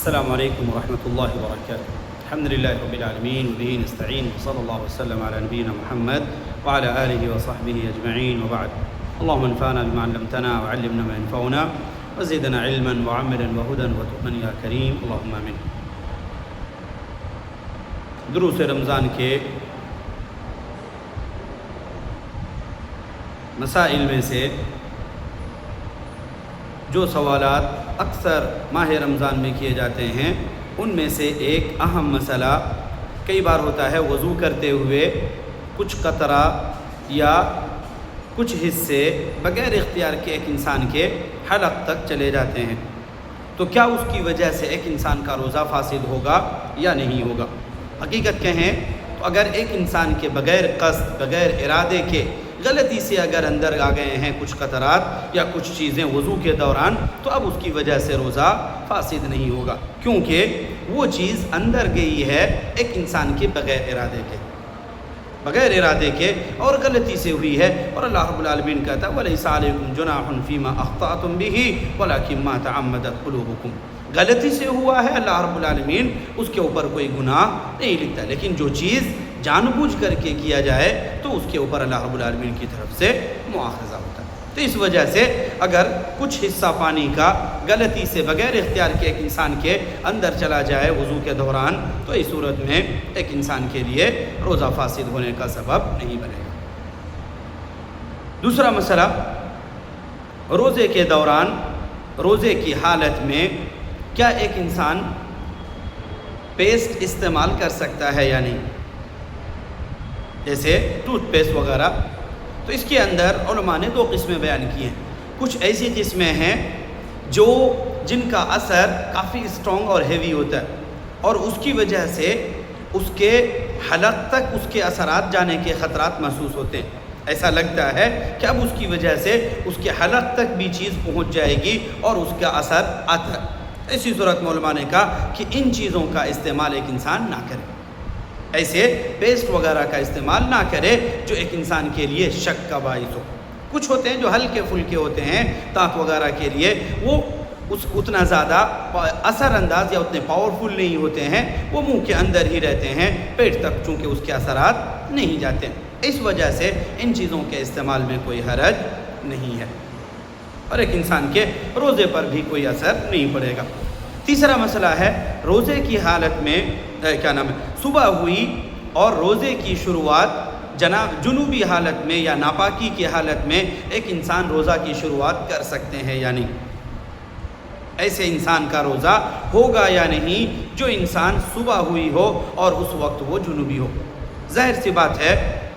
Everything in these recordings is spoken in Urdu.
السلام علیکم ورحمۃ اللہ وبرکاتہ. الحمد للہ رب العالمین وبہ نستعین وصلی اللہ وسلم علی نبینا محمد وعلی آلہ وصحبہ اجمعین وبعد. اللهم انفعنا بما علمتنا وعلمنا ما ينفعنا وزدنا علما وعملا وهدى وتقنا یا کریم اللهم آمین. دروس رمضان کے مسائل میں سے جو سوالات اکثر ماہ رمضان میں کیے جاتے ہیں ان میں سے ایک اہم مسئلہ کئی بار ہوتا ہے وضو کرتے ہوئے کچھ قطرہ یا کچھ حصے بغیر اختیار کے ایک انسان کے حلق تک چلے جاتے ہیں، تو کیا اس کی وجہ سے ایک انسان کا روزہ فاسد ہوگا یا نہیں ہوگا؟ حقیقت کہیں تو اگر ایک انسان کے بغیر قصد بغیر ارادے کے غلطی سے اگر اندر آ گئے ہیں کچھ قطرات یا کچھ چیزیں وضو کے دوران، تو اب اس کی وجہ سے روزہ فاسد نہیں ہوگا، کیونکہ وہ چیز اندر گئی ہے ایک انسان کے بغیر ارادے کے اور غلطی سے ہوئی ہے. اور اللہ رب العالمین کہتا ہے وَلَيْسَ عَلَيْكُمْ جُنَاحٌ فِي مَا أَخْطَأْتُمْ بِهِ وَلَكِنْ مَا تَعَمَّدَتْ قُلُوبُكُمْ. غلطی سے ہوا ہے اللہ رب العالمین اس کے اوپر کوئی گناہ نہیں لکھتا، لیکن جو چیز جان بوجھ کر کے کیا جائے تو اس کے اوپر اللہ رب العالمین کی طرف سے مؤاخذہ ہوتا ہے. تو اس وجہ سے اگر کچھ حصہ پانی کا غلطی سے بغیر اختیار کے ایک انسان کے اندر چلا جائے وضو کے دوران، تو اس صورت میں ایک انسان کے لیے روزہ فاسد ہونے کا سبب نہیں بنے گا. دوسرا مسئلہ، روزے کے دوران روزے کی حالت میں کیا ایک انسان پیسٹ استعمال کر سکتا ہے یا نہیں، جیسے ٹوتھ پیسٹ وغیرہ؟ تو اس کے اندر علماء نے دو قسمیں بیان کی ہیں. کچھ ایسی قسمیں ہیں جن کا اثر کافی اسٹرانگ اور ہیوی ہوتا ہے، اور اس کی وجہ سے اس کے حلق تک اس کے اثرات جانے کے خطرات محسوس ہوتے ہیں. ایسا لگتا ہے کہ اب اس کی وجہ سے اس کے حلق تک بھی چیز پہنچ جائے گی اور اس کا اثر آتا ہے. اسی صورت میں علماء نے کہا کہ ان چیزوں کا استعمال ایک انسان نہ کرے، ایسے پیسٹ وغیرہ کا استعمال نہ کرے جو ایک انسان کے لیے شک کا باعث ہو. کچھ ہوتے ہیں جو ہلکے پھلکے ہوتے ہیں دانت وغیرہ کے لیے، وہ اتنا زیادہ اثر انداز یا اتنے پاورفل نہیں ہوتے ہیں، وہ منہ کے اندر ہی رہتے ہیں، پیٹ تک چونکہ اس کے اثرات نہیں جاتے ہیں. اس وجہ سے ان چیزوں کے استعمال میں کوئی حرج نہیں ہے اور ایک انسان کے روزے پر بھی کوئی اثر نہیں پڑے گا. تیسرا مسئلہ ہے روزے کی حالت میں صبح ہوئی اور روزے کی شروعات جنوبی حالت میں یا ناپاکی کی حالت میں ایک انسان روزہ کی شروعات کر سکتے ہیں یا نہیں؟ ایسے انسان کا روزہ ہوگا یا نہیں جو انسان صبح ہوئی ہو اور اس وقت وہ جنوبی ہو؟ ظاہر سی بات ہے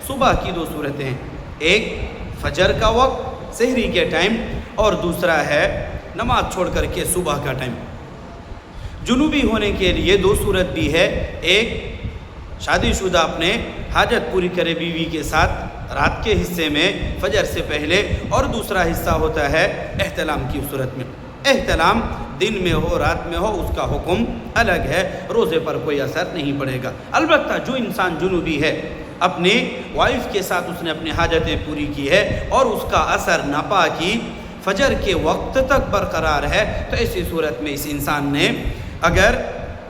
صبح کی دو صورتیں ہیں، ایک فجر کا وقت سحری کے ٹائم اور دوسرا ہے نماز چھوڑ کر کے صبح کا ٹائم. جنوبی ہونے کے لیے دو صورت بھی ہے، ایک شادی شدہ اپنے حاجت پوری کرے بیوی کے ساتھ رات کے حصے میں فجر سے پہلے، اور دوسرا حصہ ہوتا ہے احتلام کی صورت میں. احتلام دن میں ہو رات میں ہو اس کا حکم الگ ہے، روزے پر کوئی اثر نہیں پڑے گا. البتہ جو انسان جنوبی ہے اپنے وائف کے ساتھ اس نے اپنی حاجتیں پوری کی ہے اور اس کا اثر ناپاکی فجر کے وقت تک برقرار ہے، تو ایسی صورت میں اس انسان نے اگر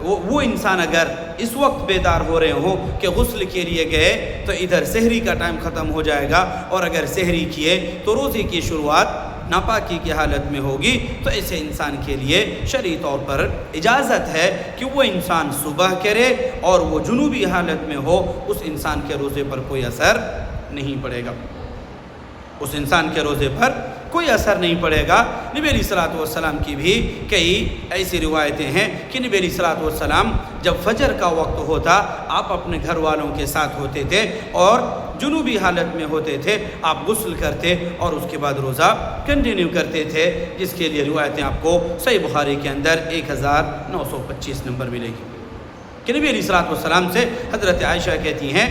وہ انسان اگر اس وقت بیدار ہو رہے ہوں کہ غسل کے لیے گئے تو ادھر سحری کا ٹائم ختم ہو جائے گا، اور اگر سحری کیے تو روزے کی شروعات ناپاکی کی حالت میں ہوگی، تو ایسے انسان کے لیے شرعی طور پر اجازت ہے کہ وہ انسان صبح کرے اور وہ جنوبی حالت میں ہو، اس انسان کے روزے پر کوئی اثر نہیں پڑے گا. اس انسان کے روزے پر کوئی اثر نہیں پڑے گا. نبی علیہ الصلوۃ والسلام کی بھی کئی ایسی روایتیں ہیں کہ نبی علیہ الصلوۃ والسلام جب فجر کا وقت ہوتا آپ اپنے گھر والوں کے ساتھ ہوتے تھے اور جنوبی حالت میں ہوتے تھے، آپ غسل کرتے اور اس کے بعد روزہ کنٹینیو کرتے تھے، جس کے لیے روایتیں آپ کو صحیح بخاری کے اندر 1925 نمبر ملے گی کہ نبی علیہ الصلوۃ والسلام سے حضرت عائشہ کہتی ہیں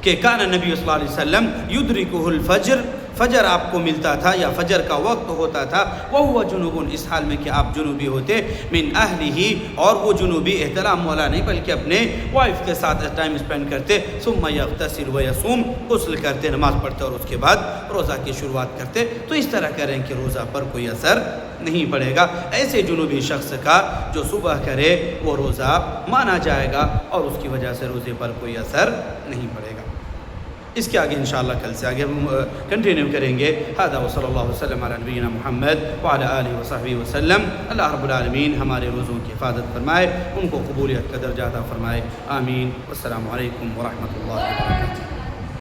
کہ کان نبی صلی اللہ علیہ وسلم یدرکہ الفجر فجر آپ کو ملتا تھا یا فجر کا وقت ہوتا تھا، وَهُوَ جُنُوبٌ، اس حال میں کہ آپ جنوبی ہوتے، من اہلہ، اور وہ جنوبی احتلام والا نہیں بلکہ اپنے وائف کے ساتھ ٹائم اسپینڈ کرتے، ثم یغتسل ویصوم، غسل کرتے، نماز پڑھتے اور اس کے بعد روزہ کی شروعات کرتے. تو اس طرح کریں کہ روزہ پر کوئی اثر نہیں پڑے گا. ایسے جنوبی شخص کا جو صبح کرے وہ روزہ مانا جائے گا اور اس کی وجہ سے روزے پر کوئی اثر نہیں پڑے گا. اس کے آگے انشاءاللہ کل سے آگے ہم کنٹینیو کریں گے. ھذا وصلی اللہ وسلم علی نبینا محمد وعلی آلہ وصحبہ وسلم. اللہ رب العالمین ہمارے روزوں کی حفاظت فرمائے، ان کو قبولیت کا درجہ عطا فرمائے. آمین. والسلام علیکم ورحمۃ اللہ وبرکاتہ.